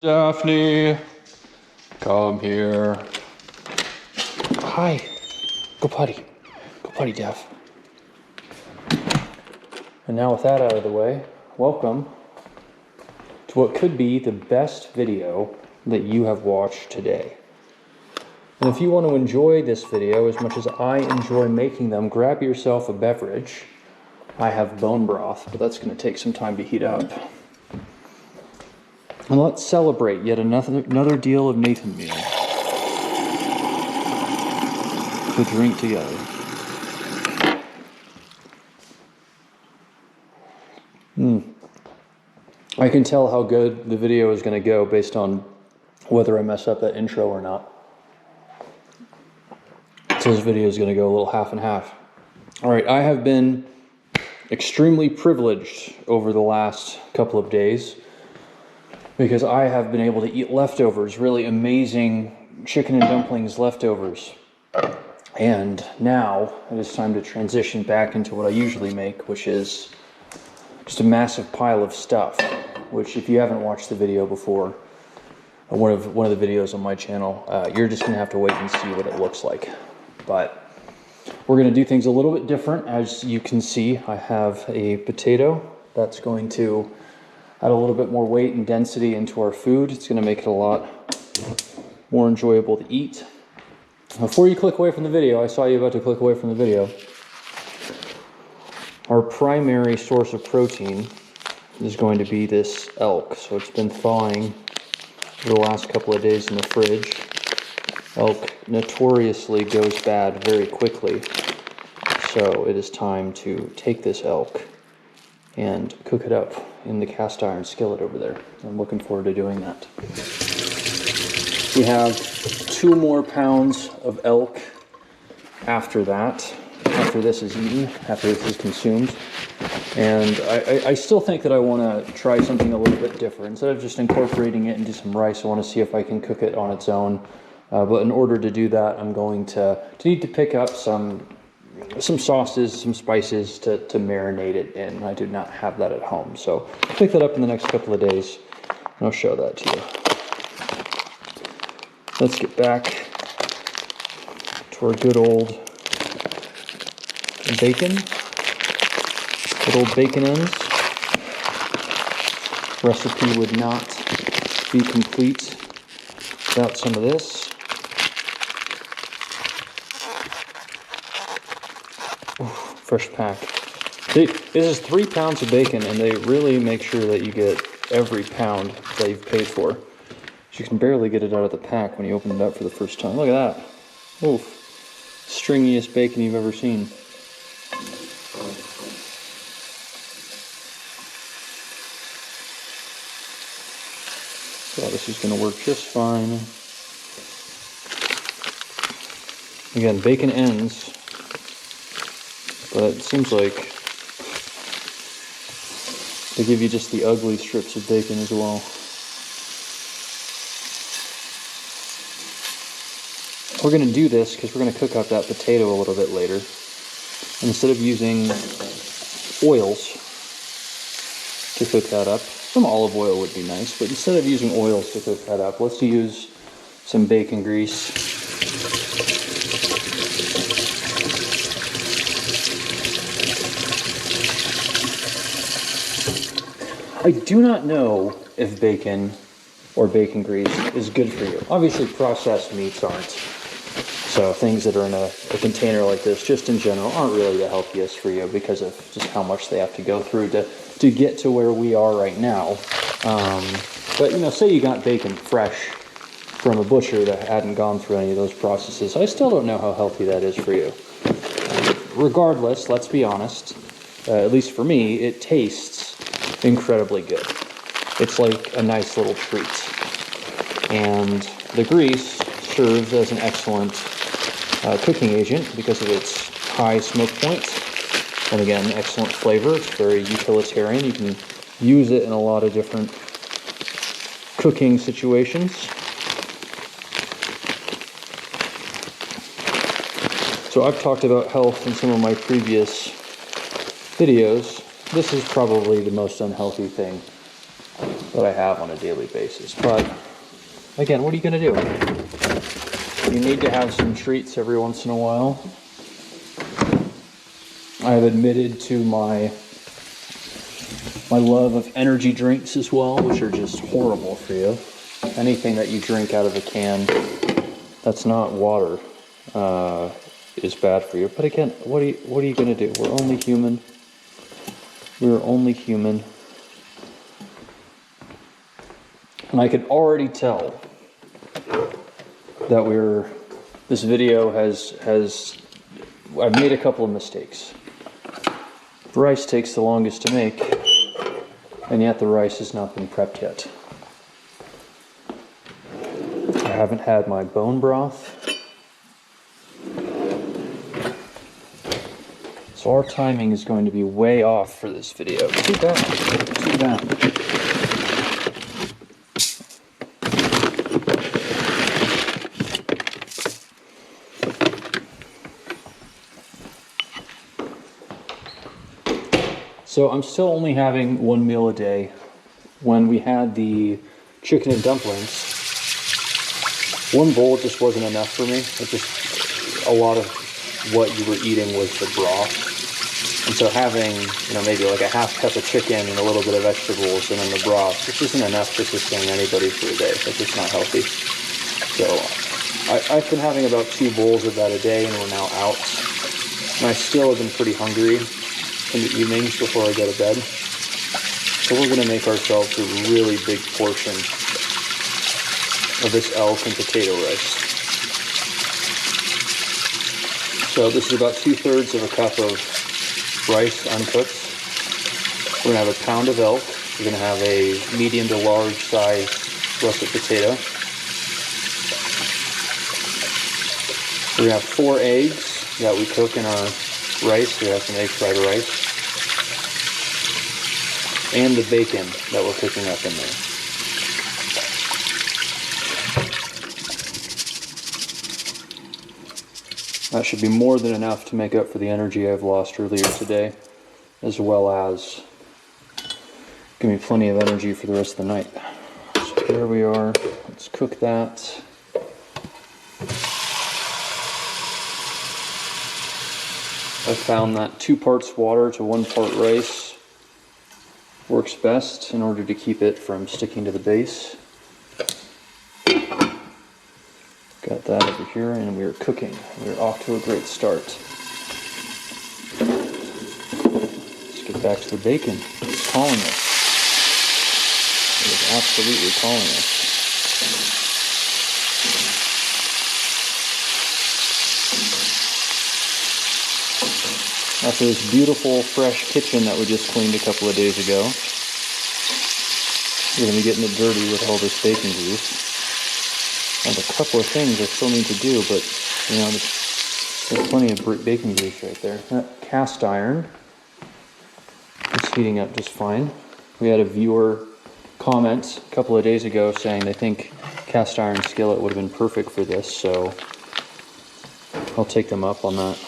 Daphne, come here. Hi. Go potty. Go potty, Daph. And now with that out of the way, welcome to what could be the best video that you have watched today. And if you want to enjoy this video as much as I enjoy making them, grab yourself a beverage. I have bone broth, but that's going to take some time to heat up. And let's celebrate yet another deal of Nathan meal to drink together. I can tell how good the video is going to go based on whether I mess up that intro or not. So this video is going to go a little half and half. All right, I have been extremely privileged over the last couple of days because I have been able to eat leftovers, really amazing chicken and dumplings leftovers. And now it is time to transition back into what I usually make, which is just a massive pile of stuff, which if you haven't watched the video before, one of the videos on my channel, you're just going to have to wait and see what it looks like. But we're going to do things a little bit different. As you can see, I have a potato that's going to add a little bit more weight and density into our food. It's going to make it a lot more enjoyable to eat. Before you click away from the video, I saw you about to click away from the video. Our primary source of protein is going to be this elk. So it's been thawing for the last couple of days in the fridge. Elk notoriously goes bad very quickly. So it is time to take this elk and cook it up in the cast iron skillet over there. I'm looking forward to doing that. We have 2 more pounds of elk after that, after this is eaten, after this is consumed. And I still think that I want to try something a little bit different. Instead of just incorporating it into some rice, I want to see if I can cook it on its own. But in order to do that, I'm going to need to pick up some sauces, some spices to marinate it in. I do not have that at home. So I'll pick that up in the next couple of days, and I'll show that to you. Let's get back to our good old bacon. Good old bacon ends. Recipe would not be complete without some of this. Fresh pack. This is 3 pounds of bacon, and they really make sure that you get every pound that you've paid for. You can barely get it out of the pack when you open it up for the first time. Look at that. Oof. Stringiest bacon you've ever seen. So this is going to work just fine. Again, bacon ends. But it seems like they give you just the ugly strips of bacon as well. We're going to do this because we're going to cook up that potato a little bit later. And instead of using oils to cook that up, some olive oil would be nice, but instead of using oils to cook that up, let's use some bacon grease. I do not know if bacon or bacon grease is good for you. Obviously, processed meats aren't. So things that are in a container like this, just in general, aren't really the healthiest for you because of just how much they have to go through to get to where we are right now. But, say you got bacon fresh from a butcher that hadn't gone through any of those processes. I still don't know how healthy that is for you. Regardless, let's be honest, at least for me, it tastes incredibly good. It's like a nice little treat. And the grease serves as an excellent cooking agent because of its high smoke point. And again, excellent flavor. It's very utilitarian. You can use it in a lot of different cooking situations. So I've talked about health in some of my previous videos. This is probably the most unhealthy thing that I have on a daily basis. But again, what are you going to do? You need to have some treats every once in a while. I've admitted to my love of energy drinks as well, which are just horrible for you. Anything that you drink out of a can that's not water is bad for you. But again, what are you going to do? We're only human. We're only human. And I could already tell that this video I've made a couple of mistakes. The rice takes the longest to make, and yet the rice has not been prepped yet. I haven't had my bone broth. So our timing is going to be way off for this video. Too bad. Too bad. So I'm still only having one meal a day. When we had the chicken and dumplings, one bowl just wasn't enough for me. It just, a lot of what you were eating was the broth. And so having, maybe like a half cup of chicken and a little bit of vegetables and then the broth, this isn't enough to sustain anybody for a day. That's just not healthy. So I've been having about 2 bowls of that a day, and we're now out. And I still have been pretty hungry in the evenings before I go to bed. So we're going to make ourselves a really big portion of this elk and potato rice. So this is about 2/3 of a cup of rice uncooked. We're going to have a pound of elk. We're going to have a medium to large size russet potato. We're going to have 4 eggs that we cook in our rice. We have some egg fried rice. And the bacon that we're cooking up in there. That should be more than enough to make up for the energy I've lost earlier today, as well as give me plenty of energy for the rest of the night. So there we are. Let's cook that. I found that 2 parts water to 1 part rice works best in order to keep it from sticking to the base. Got that over here, and we're cooking. We're off to a great start. Let's get back to the bacon. It's calling us. It is absolutely calling us. After this beautiful, fresh kitchen that we just cleaned a couple of days ago, we're going to be getting it dirty with all this bacon grease. I have a couple of things I still need to do, but, there's plenty of bacon grease right there. That cast iron is heating up just fine. We had a viewer comment a couple of days ago saying they think cast iron skillet would have been perfect for this, so I'll take them up on that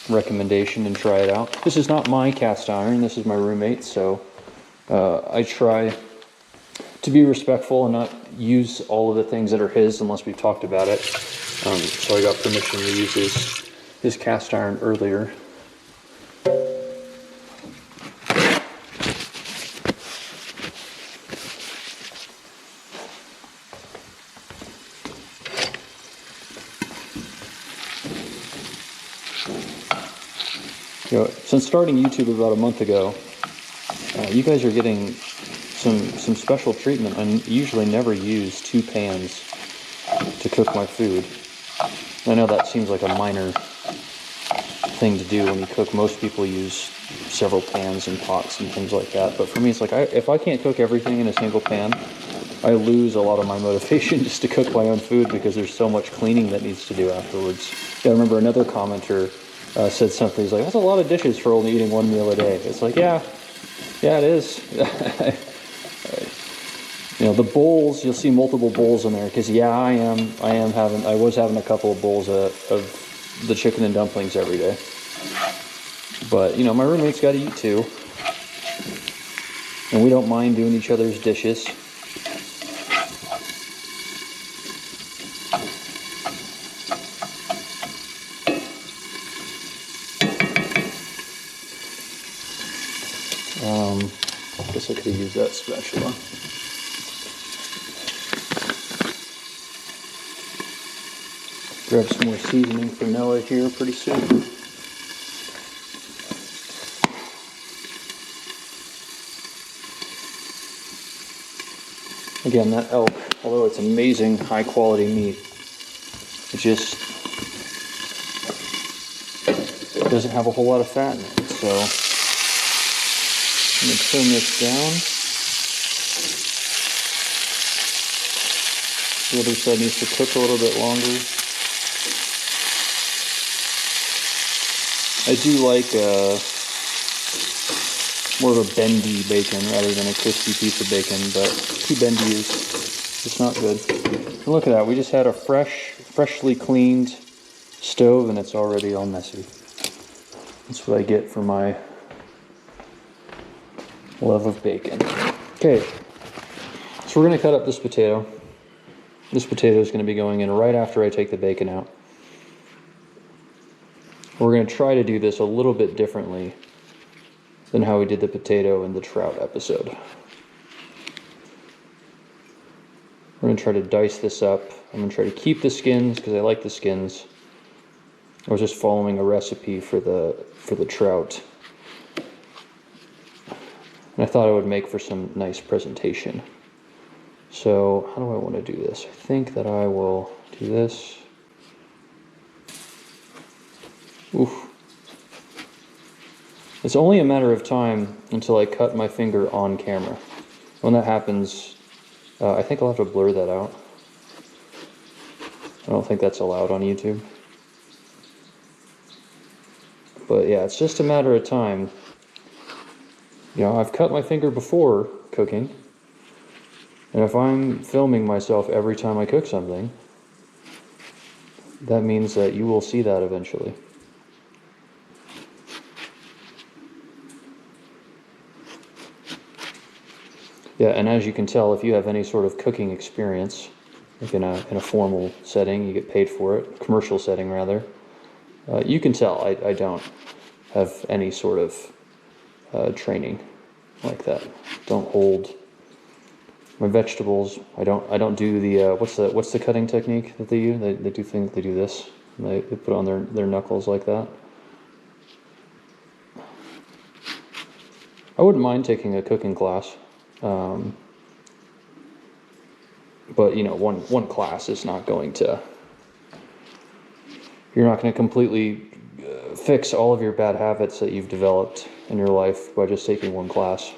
recommendation and try it out. This is not my cast iron, this is my roommate's, so I try to be respectful and not use all of the things that are his unless we've talked about it. So I got permission to use his cast iron earlier. Since starting YouTube about a month ago, you guys are getting some special treatment. I usually never use 2 pans to cook my food. I know that seems like a minor thing to do when you cook. Most people use several pans and pots and things like that. But for me, it's like if I can't cook everything in a single pan, I lose a lot of my motivation just to cook my own food because there's so much cleaning that needs to do afterwards. I remember another commenter said something. He's like, "That's a lot of dishes for only eating 1 meal a day." It's like, yeah, it is. The bowls, you'll see multiple bowls in there because I was having a couple of bowls of the chicken and dumplings every day. But my roommate's got to eat too, and we don't mind doing each other's dishes. I guess I could have used that spatula. Grab some more seasoning for Noah here pretty soon. Again, that elk, although it's amazing high quality meat, it just doesn't have a whole lot of fat in it. So I'm going to turn this down. The other side needs to cook a little bit longer. I do like more of a bendy bacon rather than a crispy piece of bacon, but too bendy is just not good. And look at that, we just had a freshly cleaned stove and it's already all messy. That's what I get for my love of bacon. Okay, so we're going to cut up this potato. This potato is going to be going in right after I take the bacon out. We're going to try to do this a little bit differently than how we did the potato in the trout episode. We're going to try to dice this up. I'm going to try to keep the skins because I like the skins. I was just following a recipe for the trout. And I thought it would make for some nice presentation. So how do I want to do this? I think that I will do this. Oof. It's only a matter of time until I cut my finger on camera. When that happens, I think I'll have to blur that out. I don't think that's allowed on YouTube. But yeah, it's just a matter of time. You know, I've cut my finger before cooking. And if I'm filming myself every time I cook something, that means that you will see that eventually. Yeah, and as you can tell, if you have any sort of cooking experience, like in a formal setting, you get paid for it, commercial setting rather, you can tell I don't have any sort of training like that. Don't hold my vegetables. I don't do the what's the cutting technique that they use? They do things. They do this. They put on their knuckles like that. I wouldn't mind taking a cooking class. But you know, one class is not going to, you're not going to completely fix all of your bad habits that you've developed in your life by just taking one class.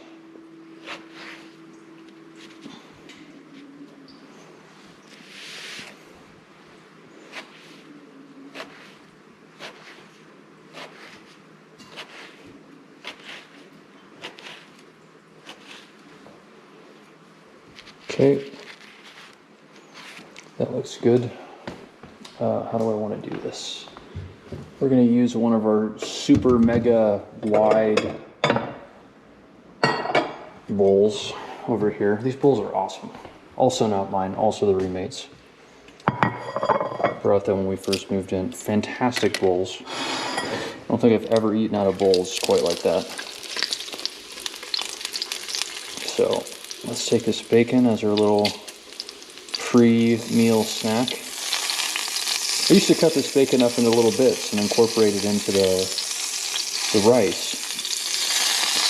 Okay, that looks good. How do I want to do this? We're going to use one of our super mega wide bowls over here. These bowls are awesome. Also not mine, also the roommates. Brought them when we first moved in. Fantastic bowls. I don't think I've ever eaten out of bowls quite like that. So let's take this bacon as our little pre-meal snack. I used to cut this bacon up into little bits and incorporate it into the rice,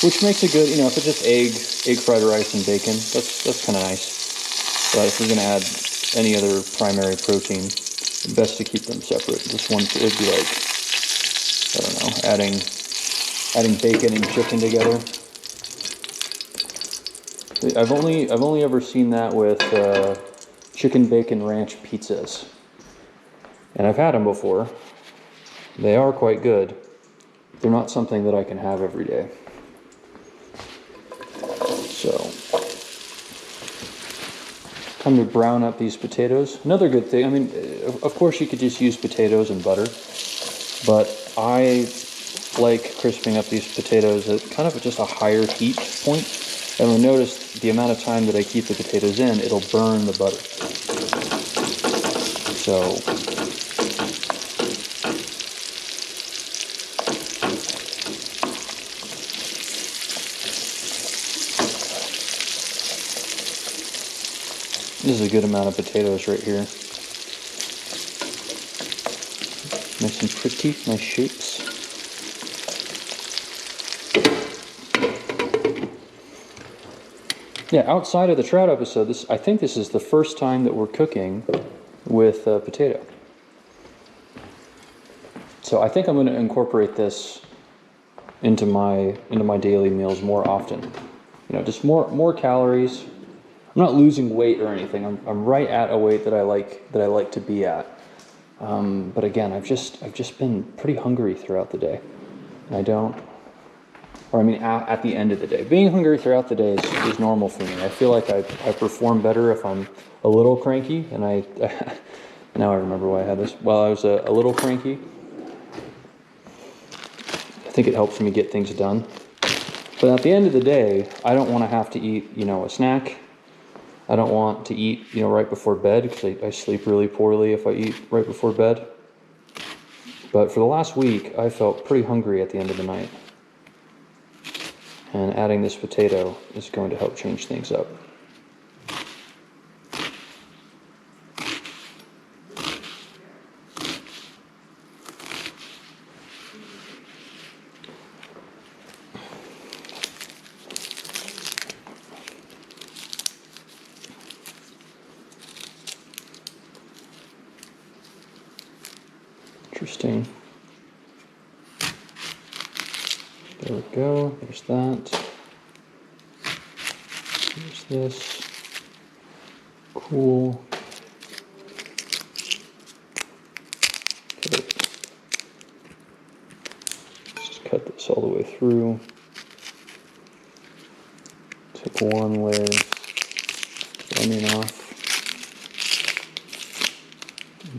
which makes it good. You know, if it's just egg fried rice and bacon, that's kind of nice. But if we're gonna add any other primary protein, best to keep them separate. This one would be like, I don't know, adding bacon and chicken together. I've only ever seen that with chicken bacon ranch pizzas, and I've had them before. They are quite good. They're not something that I can have every day. So, time to brown up these potatoes. Another good thing, I mean, of course you could just use potatoes and butter, but I like crisping up these potatoes at kind of just a higher heat point. And you'll notice the amount of time that I keep the potatoes in, it'll burn the butter. So this is a good amount of potatoes right here. Nice and pretty, nice shapes. Yeah, outside of the trout episode, I think this is the first time that we're cooking with potato. So I think I'm going to incorporate this into my daily meals more often. You know, just more calories. I'm not losing weight or anything. I'm right at a weight that I like to be at. But again, I've just been pretty hungry throughout the day. And at the end of the day. Being hungry throughout the day is normal for me. I feel like I perform better if I'm a little cranky, and now I remember why I had this. While I was a little cranky, I think it helps me get things done. But at the end of the day, I don't want to have to eat, a snack. I don't want to eat, right before bed, because I sleep really poorly if I eat right before bed. But for the last week, I felt pretty hungry at the end of the night. And adding this potato is going to help change things up. Interesting. There we go. There's that. There's this. Cool. Okay. Just cut this all the way through. Take one layer of onion off.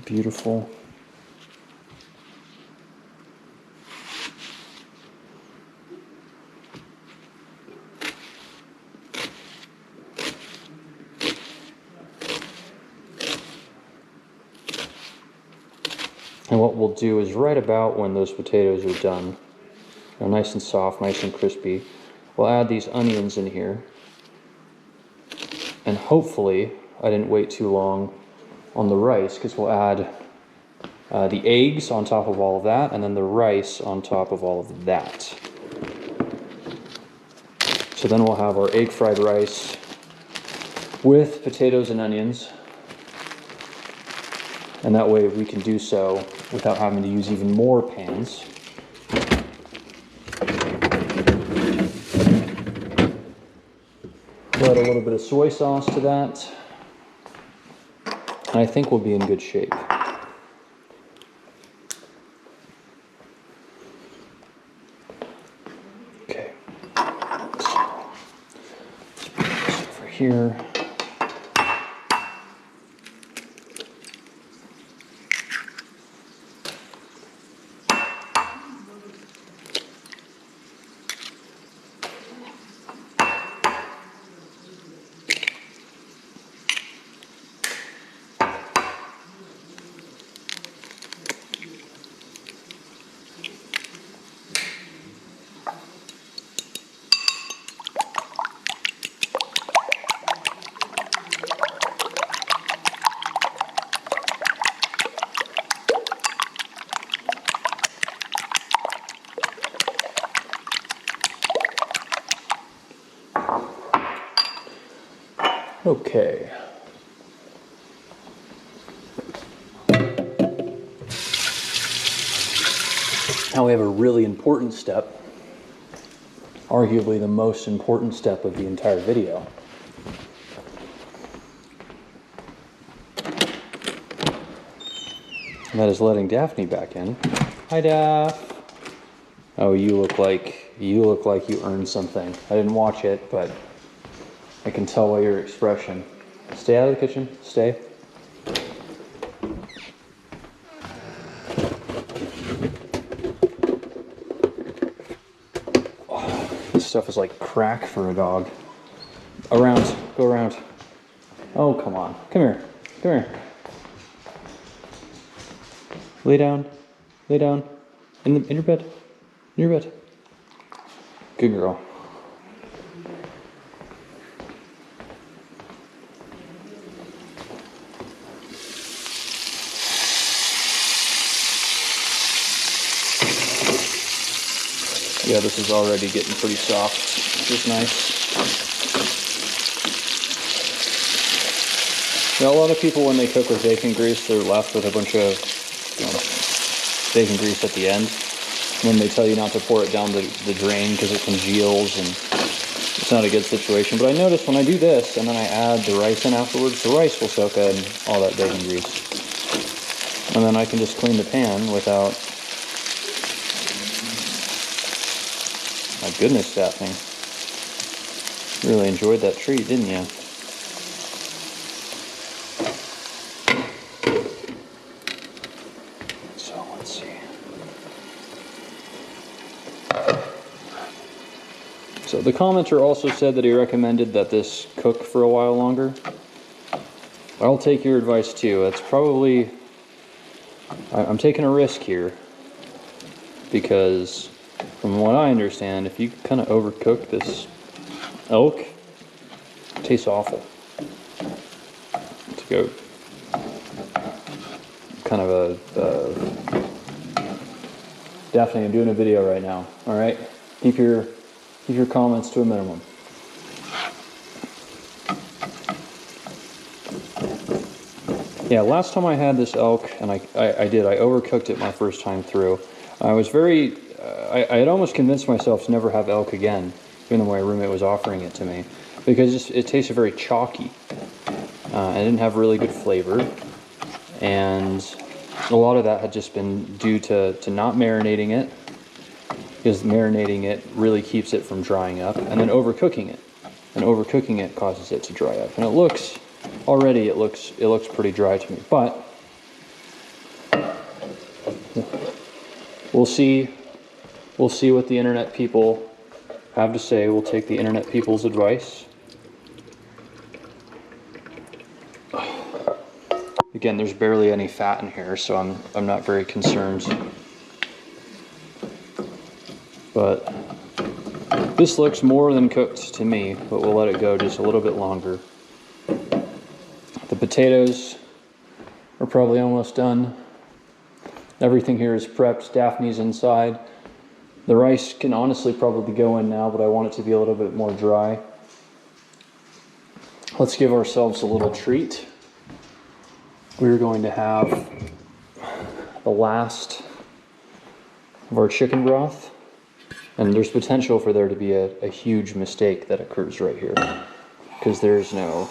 Beautiful. And what we'll do is right about when those potatoes are done, nice and soft, nice and crispy, we'll add these onions in here. And hopefully, I didn't wait too long on the rice, because we'll add the eggs on top of all of that, and then the rice on top of all of that. So then we'll have our egg fried rice with potatoes and onions. And that way we can do so without having to use even more pans. We'll add a little bit of soy sauce to that. And I think we'll be in good shape. Okay. So, let's put this over here. Okay. Now we have a really important step, arguably the most important step of the entire video. And that is letting Daphne back in. Hi, Daph. Oh, you look like you earned something. I didn't watch it, but I can tell by your expression. Stay out of the kitchen. Stay. Oh, this stuff is like crack for a dog. Around. Go around. Oh, come on. Come here. Come here. Lay down. Lay down. In your bed. In your bed. Good girl. Yeah, this is already getting pretty soft, which is nice. Now, a lot of people, when they cook with bacon grease, they're left with a bunch of bacon grease at the end. When they tell you not to pour it down the drain because it congeals, and it's not a good situation. But I notice when I do this and then I add the rice in afterwards, the rice will soak in all that bacon grease. And then I can just clean the pan without... My goodness, Daphne. Really enjoyed that treat, didn't you? So, let's see. So the commenter also said that he recommended that this cook for a while longer. I'll take your advice too. It's probably... I'm taking a risk here because from what I understand, if you kind of overcook this elk, it tastes awful. To go kind of a... Daphne, I'm doing a video right now, alright? Keep your comments to a minimum. Yeah, last time I had this elk, and I overcooked it my first time through. I was very, I had almost convinced myself to never have elk again, even though my roommate was offering it to me, because it tasted very chalky. It didn't have really good flavor, and a lot of that had just been due to not marinating it, because marinating it really keeps it from drying up, and then overcooking it. And overcooking it causes it to dry up. And it looks pretty dry to me. But we'll see what the internet people have to say. We'll take the internet people's advice. Again, there's barely any fat in here, so I'm not very concerned. But this looks more than cooked to me, but we'll let it go just a little bit longer. The potatoes are probably almost done. Everything here is prepped. Daphne's inside. The rice can honestly probably go in now, but I want it to be a little bit more dry. Let's give ourselves a little treat. We're going to have the last of our chicken broth. And there's potential for there to be a huge mistake that occurs right here, because there's no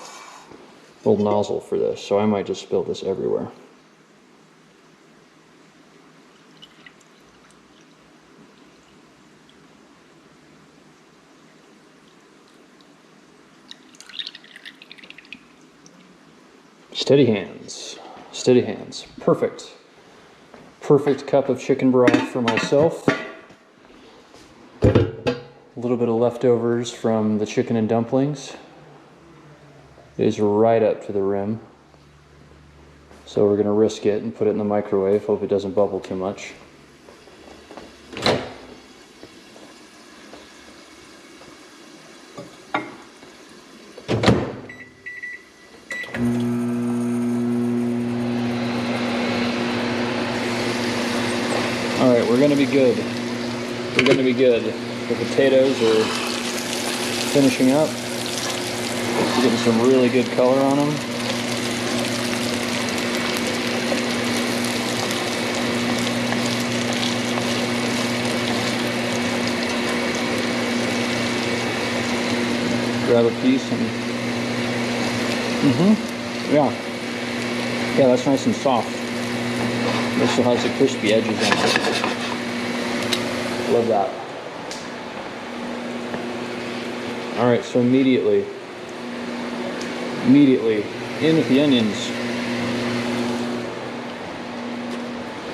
little nozzle for this, so I might just spill this everywhere. Steady hands, steady hands. Perfect. Perfect cup of chicken broth for myself. A little bit of leftovers from the chicken and dumplings. It is right up to the rim. So we're going to risk it and put it in the microwave. Hope it doesn't bubble too much. Alright, we're going to be good. We're going to be good. The potatoes are finishing up. We're getting some really good color on them. Grab a piece and... Yeah, that's nice and soft. It still has the crispy edges on it. Love that. Alright, so immediately in with the onions.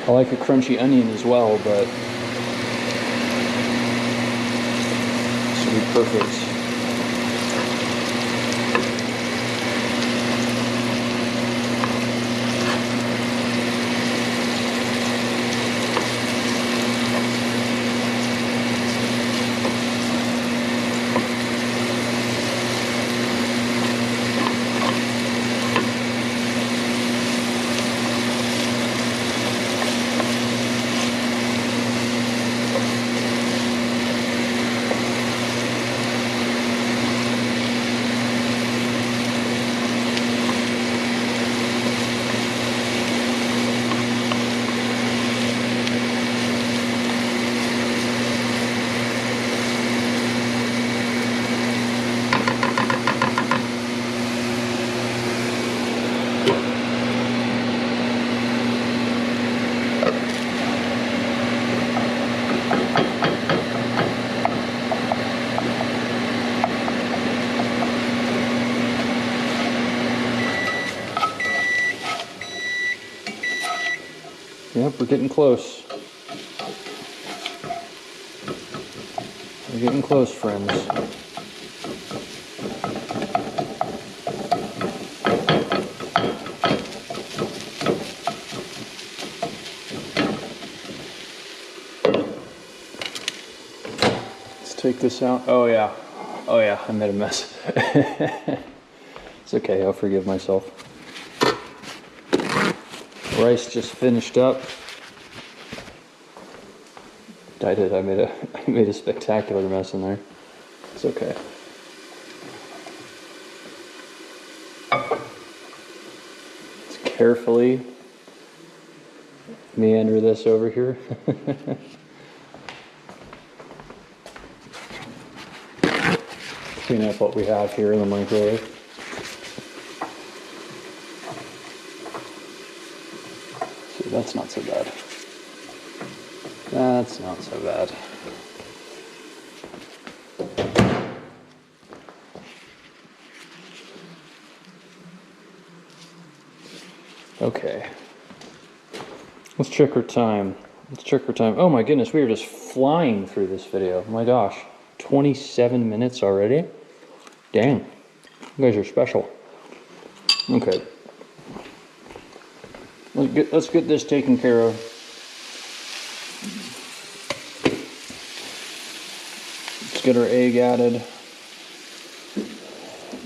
I like a crunchy onion as well, but this will be perfect. Yep, we're getting close. We're getting close, friends. Let's take this out. Oh yeah, I made a mess. It's okay, I'll forgive myself. Rice just finished up. I did. I made a spectacular mess in there. It's okay. Let's carefully meander this over here. Clean up what we have here in the microwave. See, that's not so bad. That's not so bad. Okay. Let's check our time. Oh my goodness, we are just flying through this video. Oh my gosh. 27 minutes already? Dang. You guys are special. Okay. Let's get this taken care of. Let's get our egg added.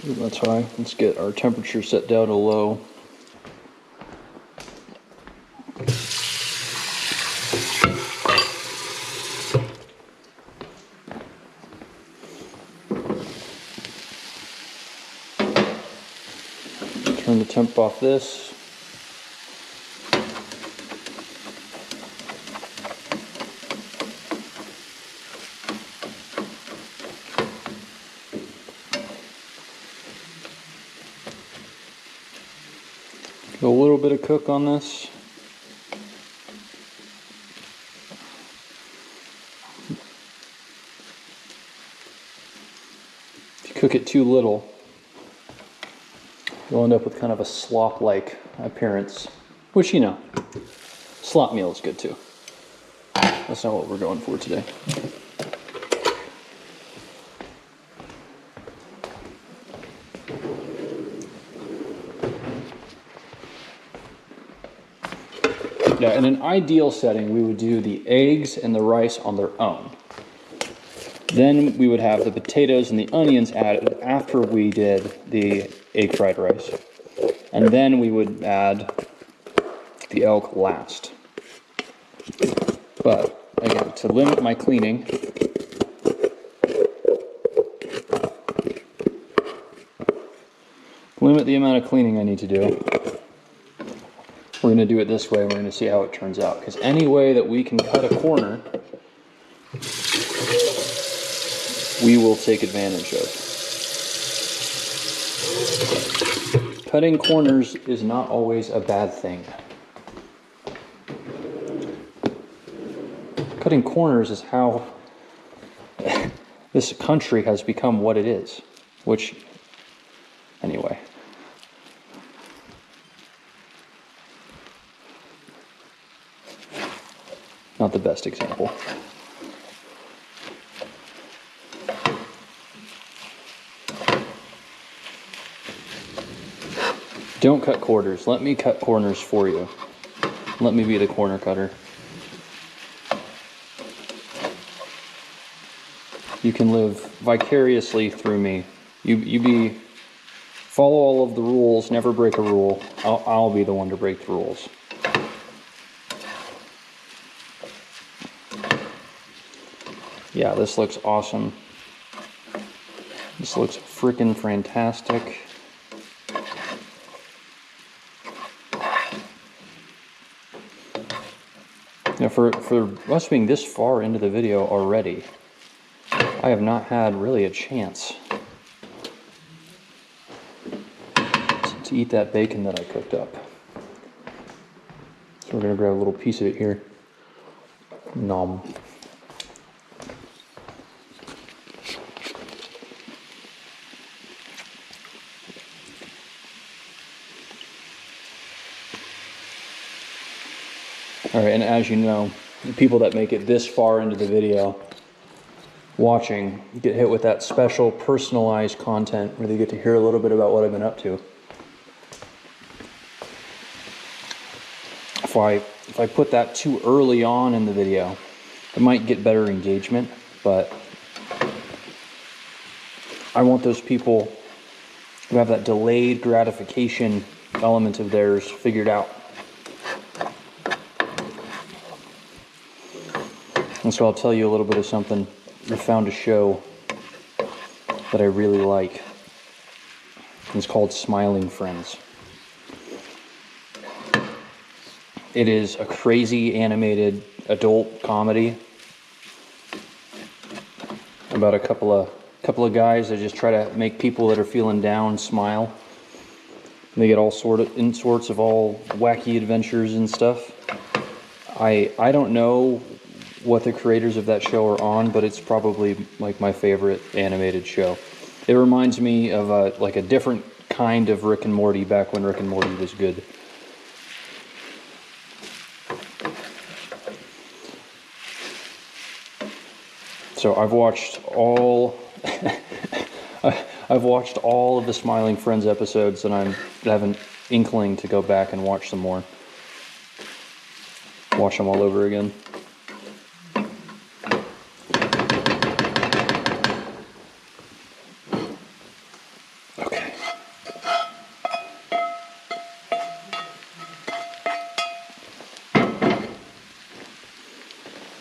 Ooh, that's high. Let's get our temperature set down to low. Turn the temp off this. A little bit of cook on this. If you cook it too little, you'll end up with kind of a slop-like appearance, which, you know, slop meal is good too. That's not what we're going for today. Yeah, in an ideal setting, we would do the eggs and the rice on their own. Then we would have the potatoes and the onions added after we did the egg fried rice. And then we would add the elk last. But, again, to limit my cleaning, limit the amount of cleaning I need to do, we're going to do it this way, and we're going to see how it turns out. Because any way that we can cut a corner, we will take advantage of. Cutting corners is not always a bad thing. Cutting corners is how this country has become what it is. Which, anyway. Not the best example. Don't cut quarters. Let me cut corners for you. Let me be the corner cutter. You can live vicariously through me. You follow all of the rules, never break a rule. I'll be the one to break the rules. Yeah, this looks awesome. This looks freaking fantastic. Now for us being this far into the video already, I have not had really a chance to eat that bacon that I cooked up. So we're going to grab a little piece of it here. Nom. All right, and as you know, the people that make it this far into the video watching get hit with that special personalized content where they get to hear a little bit about what I've been up to. If I put that too early on in the video, it might get better engagement, but I want those people who have that delayed gratification element of theirs figured out. And so I'll tell you a little bit of something. I found a show that I really like. It's called Smiling Friends. It is a crazy animated adult comedy about a couple of guys that just try to make people that are feeling down smile. And they get all sorts of all wacky adventures and stuff. I don't know what the creators of that show are on, but it's probably like my favorite animated show. It reminds me of like a different kind of Rick and Morty back when Rick and Morty was good. So I've watched all I've watched all of the Smiling Friends episodes, and I have an inkling to go back and watch some more. Watch them all over again. Okay.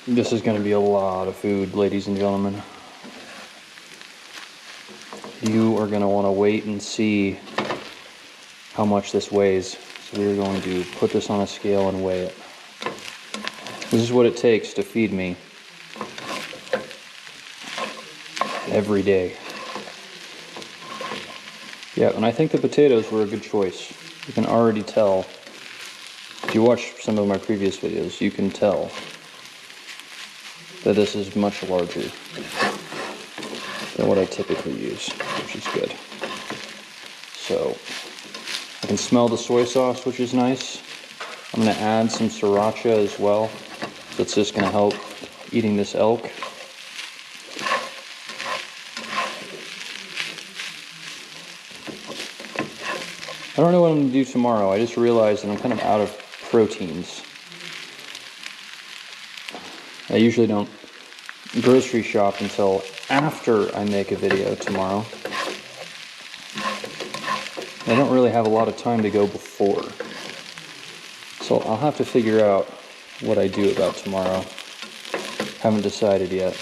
This is going to be a lot of food, ladies and gentlemen. You are going to want to wait and see how much this weighs. So we're going to put this on a scale and weigh it. This is what it takes to feed me every day. Yeah, and I think the potatoes were a good choice. You can already tell. If you watch some of my previous videos, you can tell that this is much larger than what I typically use, which is good. So I can smell the soy sauce, which is nice. I'm going to add some sriracha as well. That's just going to help eating this elk. I don't know what I'm going to do tomorrow. I just realized that I'm kind of out of proteins. I usually don't grocery shop until after I make a video tomorrow. I don't really have a lot of time to go before. So I'll have to figure out what I do about tomorrow. Haven't decided yet.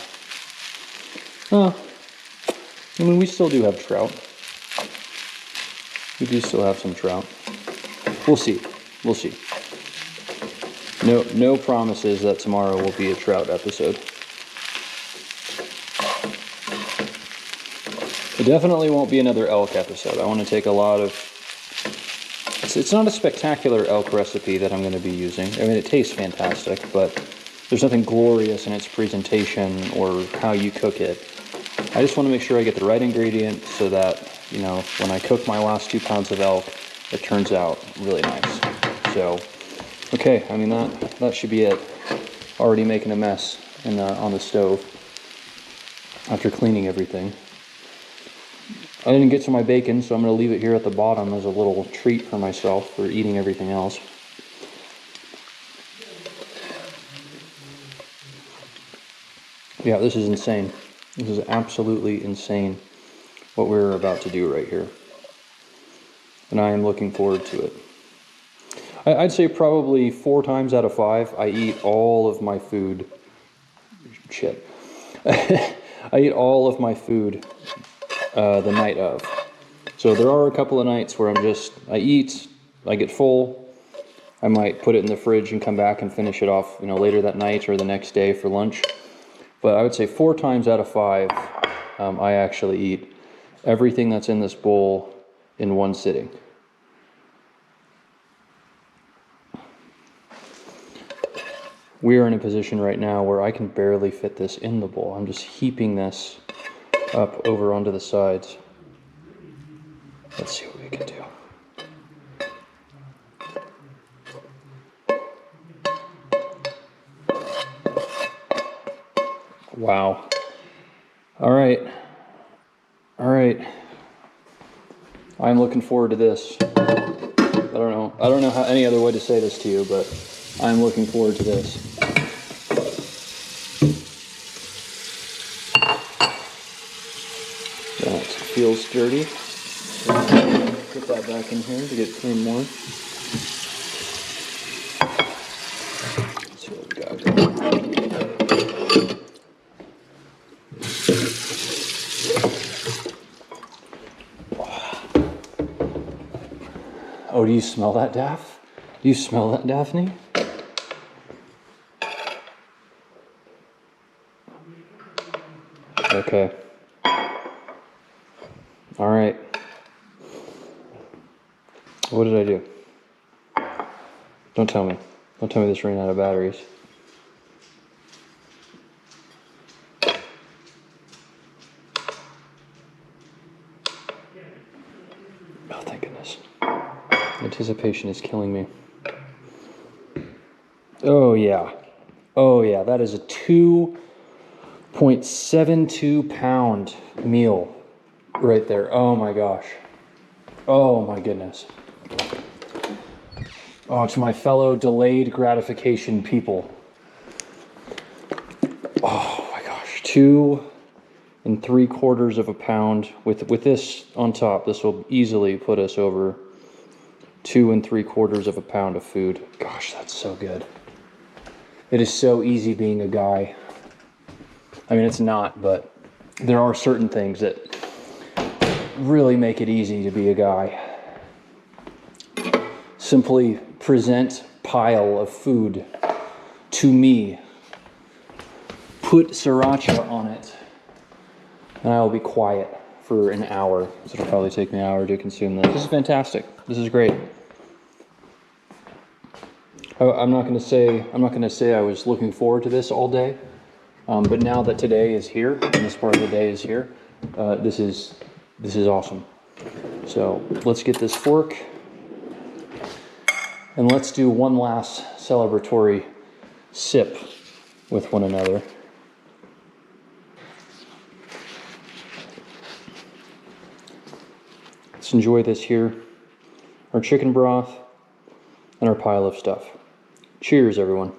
I mean, we still do have trout. We do still have some trout. We'll see. We'll see. No promises that tomorrow will be a trout episode. It definitely won't be another elk episode. I want to take a lot of... It's not a spectacular elk recipe that I'm going to be using. I mean, it tastes fantastic, but there's nothing glorious in its presentation or how you cook it. I just want to make sure I get the right ingredients so that, you know, when I cook my last 2 pounds of elk, it turns out really nice. So, okay, I mean, that should be it. Already making a mess on the stove after cleaning everything. I didn't get to my bacon, so I'm going to leave it here at the bottom as a little treat for myself for eating everything else. Yeah, this is insane. This is absolutely insane what we're about to do right here. And I am looking forward to it. I'd say probably 4 times out of 5, I eat all of my food. Shit. I eat all of my food the night of. So there are a couple of nights where I eat, I get full, I might put it in the fridge and come back and finish it off, you know, later that night or the next day for lunch. But I would say 4 times out of 5, I actually eat everything that's in this bowl in one sitting. We are in a position right now where I can barely fit this in the bowl. I'm just heaping this up over onto the sides. Let's see what we can do. Wow. All right. All right. I'm looking forward to this. I don't know how any other way to say this to you, but I'm looking forward to this. That feels dirty. Put that back in here to get clean more. Let's see what we got going. Oh, do you smell that, Daph? Do you smell that, Daphne? Okay. All right. What did I do? Don't tell me. Don't tell me this ran out of batteries. Oh, thank goodness. Anticipation is killing me. Oh, yeah. Oh, yeah. That is a 2.72 pound meal right there. Oh, my gosh. Oh, my goodness. Oh, to my fellow delayed gratification people. Oh, my gosh. 2 3/4 pound. With this on top, this will easily put us over 2 3/4 pound of food. Gosh, that's so good. It is so easy being a guy. I mean, it's not, but there are certain things that really make it easy to be a guy. Simply present pile of food to me. Put sriracha on it. And I will be quiet for an hour. So it'll probably take me an hour to consume this. This is fantastic. This is great. I'm not going to say I was looking forward to this all day, but now that today is here and this part of the day is here, this is awesome. So let's get this fork and let's do one last celebratory sip with one another. Let's enjoy this here, our chicken broth and our pile of stuff. Cheers, everyone.